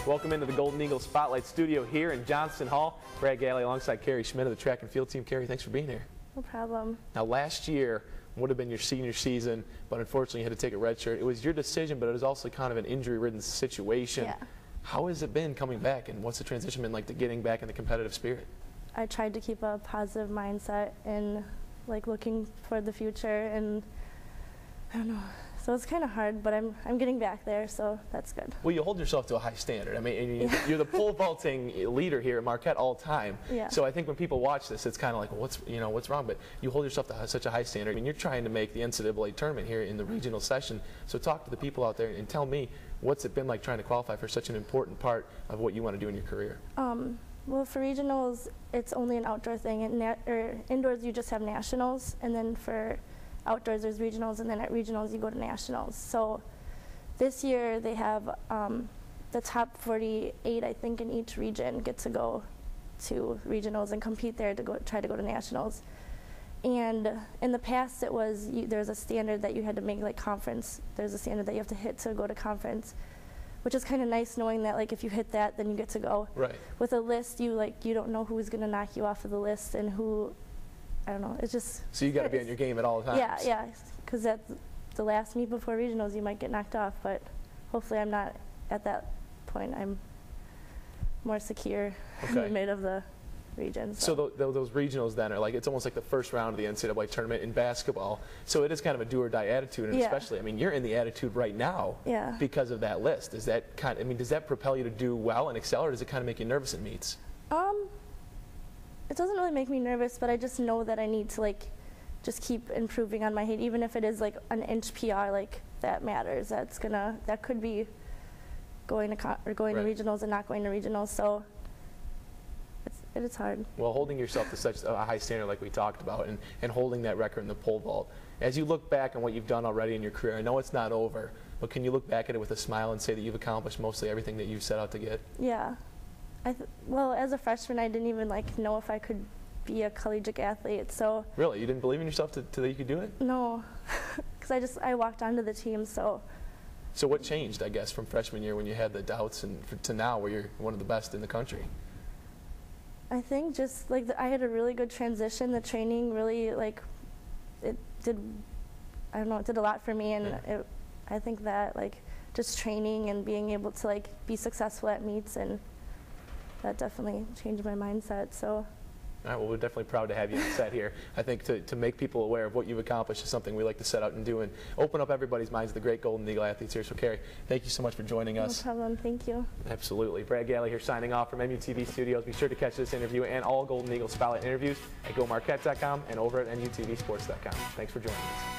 Welcome into the Golden Eagle Spotlight Studio here in Johnston Hall. Brad Galli alongside Carrie Schmid of the track and field team. Carrie, thanks for being here. No problem. Now, last year would have been your senior season, but unfortunately you had to take a red shirt. It was your decision, but it was also kind of an injury-ridden situation. Yeah. How has it been coming back, and what's the transition been like to getting back in the competitive spirit? I tried to keep a positive mindset and like looking for the future, and I don't know. So it's kind of hard, but I'm getting back there, so that's good. Well, you hold yourself to a high standard. I mean, you're the pole vaulting leader here at Marquette all time. Yeah. So I think when people watch this, it's kind of like, what's wrong? But you hold yourself to such a high standard. I mean, you're trying to make the NCAA tournament here in the regional session. So talk to the people out there and tell me, what's it been like trying to qualify for such an important part of what you want to do in your career? Well, for regionals, it's only an outdoor thing. Indoors, you just have nationals, and then for outdoors, there's regionals, and then at regionals, you go to nationals. So this year, they have the top 48, I think, in each region get to go to regionals and compete there to try to go to nationals. And in the past, it was there's a standard that you had to make, like conference. There's a standard that you have to hit to go to conference, which is kind of nice knowing that like if you hit that, then you get to go. Right. With a list, you don't know who's going to knock you off of the list and who. I don't know. It's just. So you got to be on your game at all times. Yeah, because at the last meet before regionals, you might get knocked off, but hopefully I'm not at that point. I'm more secure in the mid of the region. So those regionals then are like, it's almost like the first round of the NCAA tournament in basketball. So it is kind of a do or die attitude, and especially, I mean, you're in the attitude right now because of that list. Is that does that propel you to do well and excel, or does it kind of make you nervous in meets? It doesn't really make me nervous, but I just know that I need to like just keep improving on my height, even if it is like an inch PR. Like that matters. That could be going to to regionals and not going to regionals. So it's hard. Well, holding yourself to such a high standard like we talked about, and holding that record in the pole vault. As you look back on what you've done already in your career, I know it's not over, but can you look back at it with a smile and say that you've accomplished mostly everything that you set out to get? Yeah. Well, as a freshman, I didn't even know if I could be a collegiate athlete. So really, you didn't believe in yourself that you could do it? No, because I walked onto the team. So what changed, I guess, from freshman year when you had the doubts and to now where you're one of the best in the country? I think just I had a really good transition. The training really it did a lot for me, and I think that just training and being able to be successful at meets, and that definitely changed my mindset. So. All right, well, we're definitely proud to have you on set here. I think to make people aware of what you've accomplished is something we like to set out and do and open up everybody's minds to the great Golden Eagle athletes here. So, Carrie, thank you so much for joining us. No problem. Thank you. Absolutely. Brad Galli here signing off from MUTV Studios. Be sure to catch this interview and all Golden Eagle Spotlight interviews at GoMarquette.com and over at MUTVSports.com. Thanks for joining us.